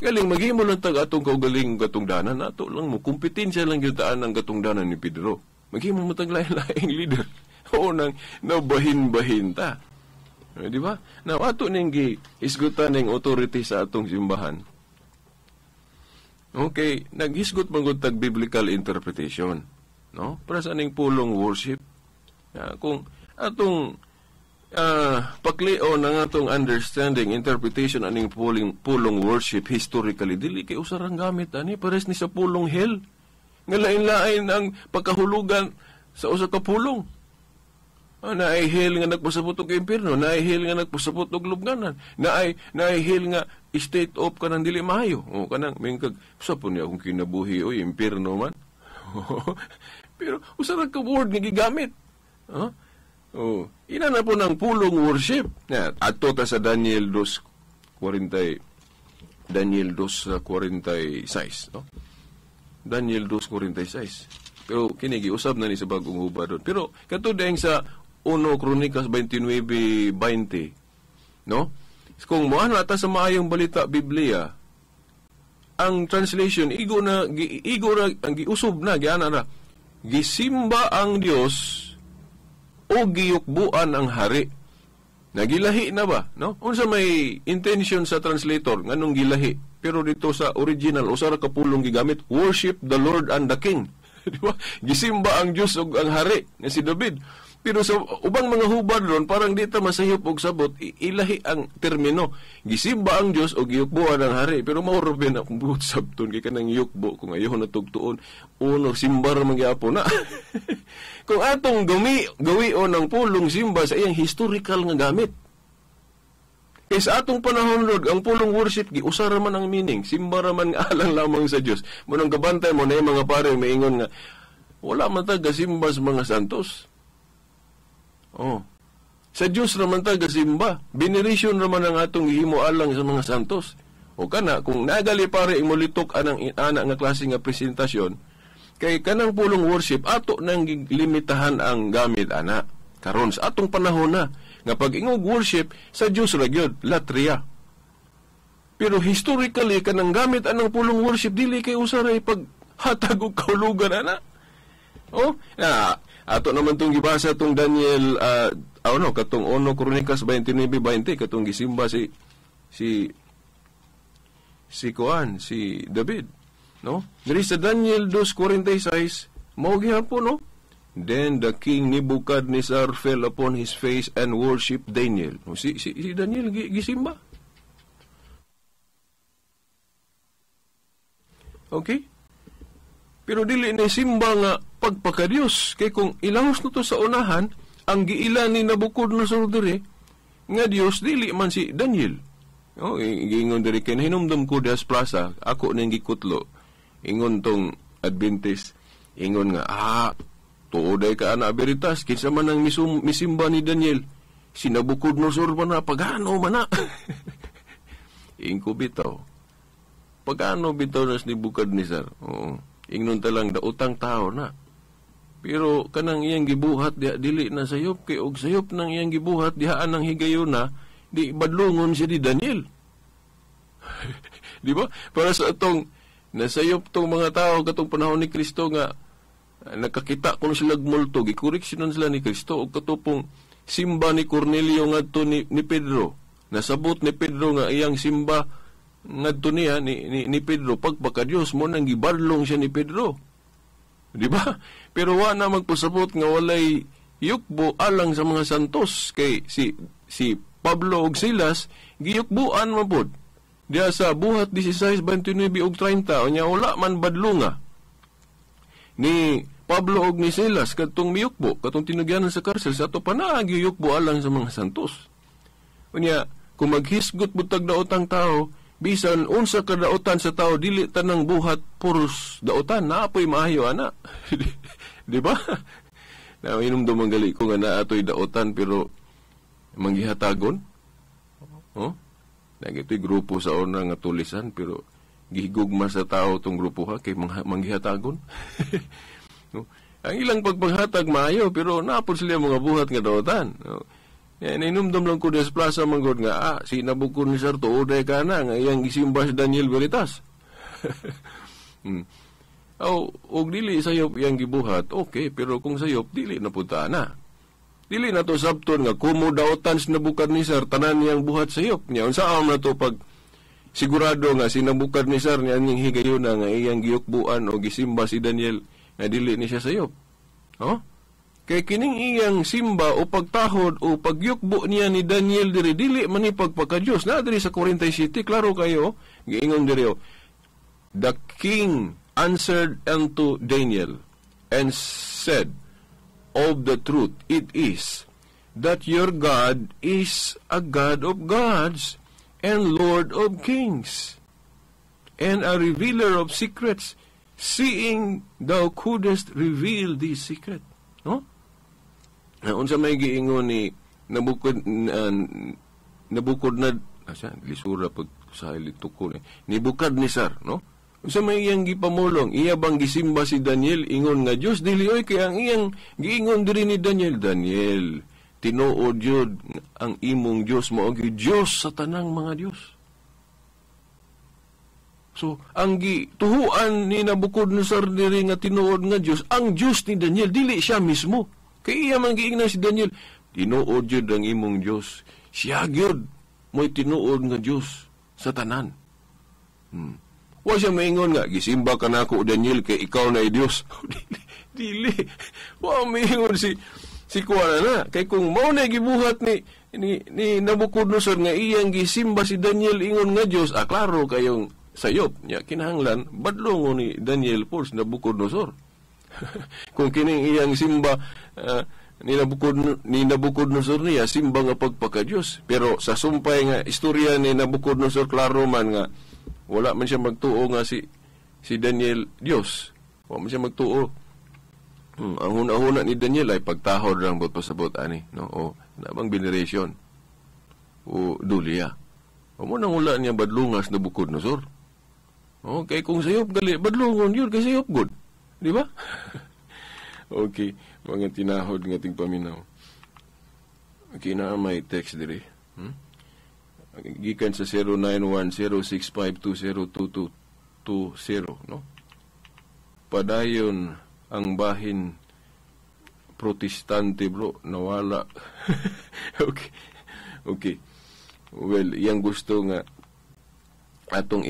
Galing maghimo lang tag atong kaugaling katungdanan nato lang mo kompetensya lang gyud taan ang katungdanan ni Pedro. Maghimo mo tag lain-laing leader. Nang nabahin-bahin ta. Di ba? Now, ato ning isgutan ning authority sa atong simbahan. Okay, naghisgot man gud tag biblical interpretation, no? Para sa ning pulong worship. Kung atong paklio ng atong understanding, interpretation aning pulong worship historically, dili kay usarang gamit ani pares ni sa pulong hell. Nga lain-lain ang pagkahulugan sa usa ka pulong. Naay hell nga nagpasabot og impierno, naay hell nga nagpasabot og lubnganan, naay hell nga state of kanang dili maayo. Kanang mingkag usa po niya kung kinabuhi o impierno man. Pero usa ra ka word nga gigamit. Ina na po ng pulong worship. Ato ta sa Daniel 2:46, no? Daniel 2:46. Pero kini giusab na ni sa bagong hubad doon. Pero katud dayang sa 1 Kronikas 29:20, no? Kung moan ata sa maayong balita Biblia, ang translation igo ra ang giusob na giana na. Gisimba ang Dios o giyukbuan ang hari. Nagilahi na ba, no? Unsa may intention sa translator nganong gilahi? Pero dito sa original usa ra ka pulong gigamit, worship the Lord and the King. Di ba? Gisimba ang Dios ug ang hari nga si David. Pero sa ubang mga hubad ron, parang di ta masayop og sabot, ilahi ang termino. Gisimba ang Dios o giyukbuan ang hari. Pero mauro ba na kung buot sabton, kaya ka nang yukbo, kung ayaw na tugtuon, uno, simbar magyapon na. Kung atong gawion ng pulong simba sa iyang historical nga gamit. Kaya sa atong panahon, Lord, ang pulong worship, giusara man ang meaning, simba man nga alang lamang sa Dios. Munang gabantay mo na yung mga pare, maingon nga, wala man taga-simba sa mga santos. Oh. Sa Diyos naman taga-simba. Veneration naman ang atong ihimo alang sa mga santos. O kana, kung nagali pare imulitok anang anak nga klase nga presentasyon, kay kanang pulong worship, ato nang limitahan ang gamit ana. Karon sa atong panahon na, nga pag ingog worship, sa Diyos ra gyud, latria. Pero historically, kanang gamit anang pulong worship, dili kay usaray paghatag og kahulugan ana. Oh, ato naman itong gibasa itong Daniel, katong 1 Kronikas 29:20, katong gisimba si David, no? Diri sa Daniel 2:46, mao gihapon, no? Then the king Nebuchadnezzar fell upon his face and worshiped Daniel. No, si Daniel gisimba. Okay? Pero dili na simba nga pagpakadiyos. Kay kung ilahos na to sa unahan, ang giilan ni Nabucodonosor diri, nga Dios dili man si Daniel. Oh, ingon diri kay hinumdum ko dias plaza, ako nang gikutlo. Ingon tong Adventist, ingon nga, tuoday ka ana veritas, kinsa man ang misimba ni Daniel, si Nabucodonosor man na, pagano man na. Ingko bitaw. Pagano bitaw na si Nebuchadnezzar? Oo. Ingnon talang daotang tao na. Pero kanang iyang gibuhat diha dili na sayop, kay og sayop nang iyang gibuhat dihaan ang higayon na, di badlongon siya ni Daniel. Di ba? Para sa atong nasayop tong mga tao katong panahon ni Kristo nga nakakita kuno sila multo, gikoreksyonan sila ni Kristo og katupong simba ni Cornelio ngadto ni Pedro. Nasabot ni Pedro nga iyang simba ngadto niya ni Pedro, pagpaka Dios mo nang gibarlong siya ni Pedro. Di ba? Pero wa na magpasabot nga walay yukbo alang sa mga santos, kay si Pablo ug Silas giyukbuan man pod. Diya sa buhat 16:29 ug 30, unya wala man badlunga ni Pablo ug ni Silas kadtong miyukbo, katong tinugyanan sa karsel, sa ato pa na giyukbo alang sa mga santos. Unya kung maghisgot butag daotang tao, bisan unsa ka daotan sa tao, dili tanang buhat puros daotan, naapoy maayo ana. Di ba? Na hinumdum ang gali ko nga naatoy daotan pero manggihatagon. Oh? Nagitoy grupo sa una nga tulisan pero gihigugma sa tao tong grupo ha kay manggihatagon. No? Ang ilang pagpanghatag maayo pero naapod sila mga buhat nga daotan. No? Yan, inumdum lang ko des plaza manggod nga, si Nabucodonosor tuoday ka na, nga iyang gisimba si Daniel Veritas. Og dili sayop iyang gibuhat, okay, pero kung sayop, dili na punta na. Dili na to sabton nga, kumo daotan si Nabucodonosor, tanan niyang buhat sayop niya. Unsaan na to pag sigurado nga si Nabucodonosor niya niyang higayon na nga iyang giyukbuan o gisimba si Daniel, na dili ni siya sayop. Oh? Kay kining iyang simba o pagtahod o pagyukbo niya ni Daniel dili man ni pagpakadiyos na diri sa 47, klaro kayo, giingon diri, the king answered unto Daniel and said, of the truth it is that your God is a God of gods and Lord of kings and a revealer of secrets, seeing thou couldest reveal this secret. No? Unsa may giingon ni Nebuchadnezzar, no? Unsa may iyang gipamulong, iya bang gisimba si Daniel ingon nga Dios dili oy, kay ang iyang giingon diri ni Daniel, tinuod jud ang imong Dios mao gyud Dios sa tanang mga Dios. So, ang gituhuan ni Nabucodonosor diri nga tinuod nga Dios, ang Dios ni Daniel, dili siya mismo. Kaya iya man giingnan si Daniel, tinuod jud ang imong Dios. Siya gyud mo'y tinuod nga Dios sa tanan. Wa siya maingon nga, gisimba ka na ako, Daniel, kay ikaw na Dios. Dili. Wa maingon si Si kuha na. Kay kung mao na gibuhat ni Nabucodonosor nga iyang gisimba si Daniel ingon nga Dios, klaro kayong sayop nya kinahanglan badlongon ni Daniel Pulse Nabucodonosor. Kung kining iyang simba ni Nabucodonosor niya simba nga pagpaka-Dios, pero sa sumpay nga istorya ni Nabucodonosor klaro man nga wala man siya magtuo nga si Daniel Dios. Wala man siya magtuo. Ang huna-huna ni Daniel ay pagtahod lang bot pasabot ani, no? O nabang veneration o dulia. O mo nang wala niya badlungas Nabucodonosor. Okay, kung sayop gali, badlungon yun, kay sayop good. Di ba? Okay, mga tinahod ng ating paminaw. Okay, na may text diri. Gikan sa 091065202220, no? Padayon ang bahin protestante, bro, nawala. Okay. Well, yang gusto nga atong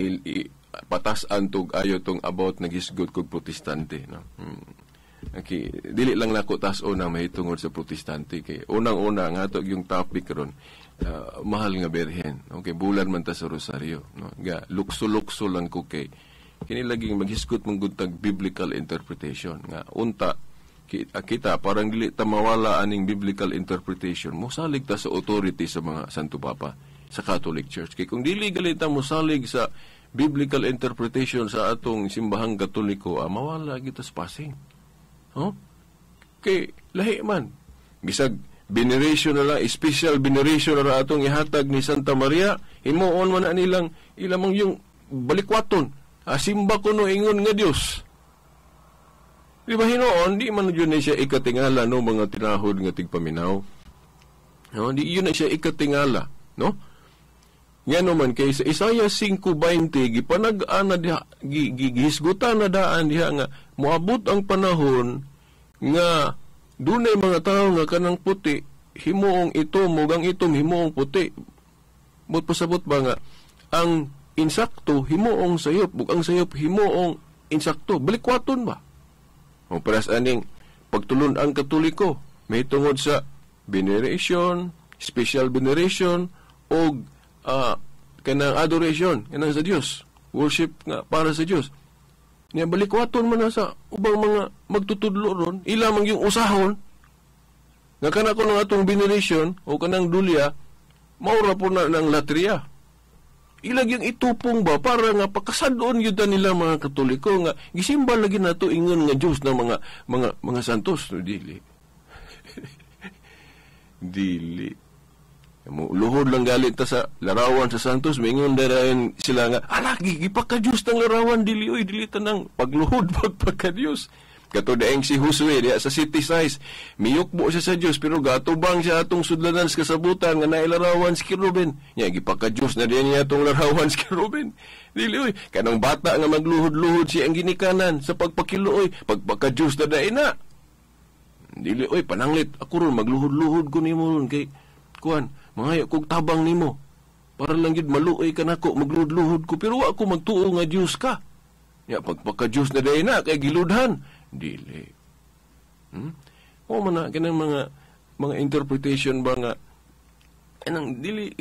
patasan tog ayo tong about nagisgot kog protestante, no. Okay, dili lang nako tas-o na mahitungod sa protestante kay unang-una nga ato yung topic ron, mahal nga berhen. Okay, bulan man ta sa rosaryo, no. Ga lukso-lukso lang ko kay kini laging maghisgot mong guntag biblical interpretation nga unta kita parang dili ta mawala aning biblical interpretation mo salig ta sa authority sa mga Santo Papa sa Catholic Church. Kay kung dili galita mo salig sa biblical interpretation sa atong simbahang Katoliko, mawala kita sa passing. Kay lahi man. Bisag veneration na lang, special veneration na atong ihatag ni Santa Maria, himuon man na nilang ilamang yung balikwaton. Simba ko no ingon nga Dios. Di ba hinoon, di man yun na siya ikatingala, no, mga tinahod nga tigpaminaw. No, di yun na siya ikatingala, no? Nga naman kay sa Isaiah 5:20 gipanag-ana diha gihisgutan na daan diha nga moabot ang panahon nga dunay mga tawo nga kanang puti himuong itom ug ang itom himuong puti. But pasabot ba nga ang insakto himuong sayop ug ang sayop himuong insakto. Balikwaton ba? O paras aning pagtulon ang Katoliko may tungod sa veneration, special veneration o kanang adoration kanang sa Dios, worship nga para sa Dios. Niya balikwaton man na sa ubang mga magtutudlo ron, ilamang yung usahon nga kana ko ng atong veneration o kanang dulya maura po na ng latria. Ilag yung itupong ba para nga pakasadon yun nila mga Katoliko nga gisimba lagi nato ingon nga Dios na mga santos. Dili. Dili. Luhod lang galit ta sa larawan sa santos, mingon darayan sila nga, gipaka-Diyos ng larawan, dili tanang pagluhod, pagpaka-Diyos. Kato daeng si Josue, diya sa city size, miyukbo siya sa Diyos, pero gatubang siya atong sudlanan sa kasabutan, nga nailarawan si Kirubin. Gipaka-Diyos na diyan niya atong larawan si Kirubin. Dili, kanang bata nga magluhod-luhod siya ang ginikanan sa pagpakilo, pagpaka-Diyos na dain na. Dili, pananglit, ako ron, magluhod-luhod ko ni mo ron, kay, kuhan, mga kog tabang nimo para lang gid maluoy ka nako magluhod-luhod ko pero wa ko magtuo nga Dios ka. Ya pagpaka-Dios na day na kay giludhan dili. O man na kanang mga interpretation ba nga anang dili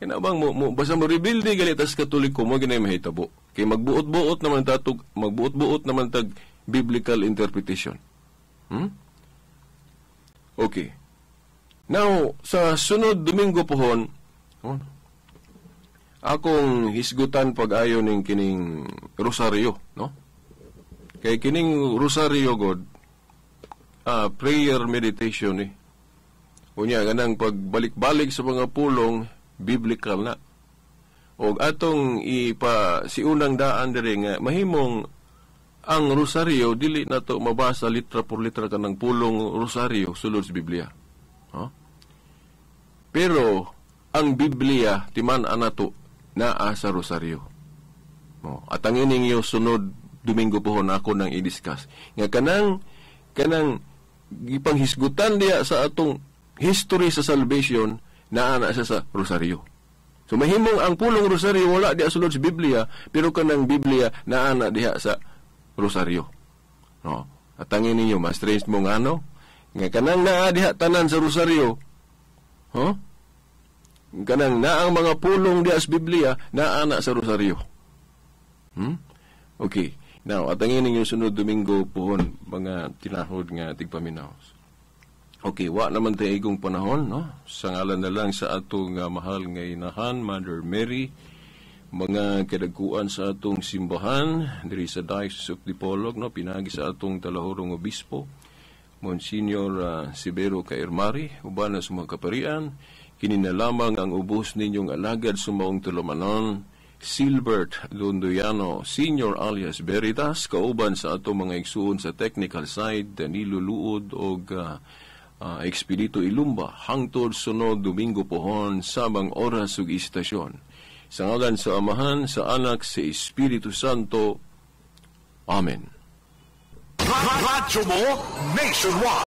kana bang mo basta mo rebuildi galitas Katoliko mo ginay mahitabo kay magbuot-buot naman tag biblical interpretation. Okay. Now, sa sunod Domingo pohon, akong hisgutan pag-ayo ning kining rosaryo, no? Kay kining rosaryo god, prayer meditation Unya ganang pagbalik-balik sa mga pulong biblical na. Og atong si unang daan diri nga mahimong ang rosaryo dili nato mabasa litra por litra kanang pulong rosaryo sulod sa Biblia. Pero ang Biblia timan anato naa sa rosaryo. At ang ining sunod Domingo pohon ako nang i-discuss nga kanang gipanghisgutan diya sa atong history sa salvation naa na siya sa rosaryo. So mahimong ang pulong rosaryo wala diya sulod sa Biblia, pero kanang Biblia naa na diha sa rosaryo. At ang ining mas strange mo nga Nga kanang naa diha tanan sa rosaryo. Huh? Kanang naa ang mga pulong diha sa Biblia, naa na sa rosaryo. Okay. Now, atangin ninyo sunod Domingo pohon, mga tinahod nga tigpaminaw. Okay, wa naman tayo igong panahon, no? Sa ngalan na lang sa atong mahal nga inahan, Mother Mary, mga kadagkuan sa atong simbahan, diri sa Diocese of Dipolog, no? Pinagi sa atong talahurong obispo, Monsignor Sibero Cairmari, uban na sa mga kaparian, kininalamang ang ubos ninyong alagad sumaong tulumanon, Silbert Londoyano Senior alias Veritas, kauban sa atong mga igsuon sa technical side, Danilo Luod o Expedito Ilumba, hangtod sunod Domingo pohon sa mga oras ug istasyon. Sa ngalan sa Amahan, sa Anak, sa Espiritu Santo. Amen. Radyo mo Nationwide.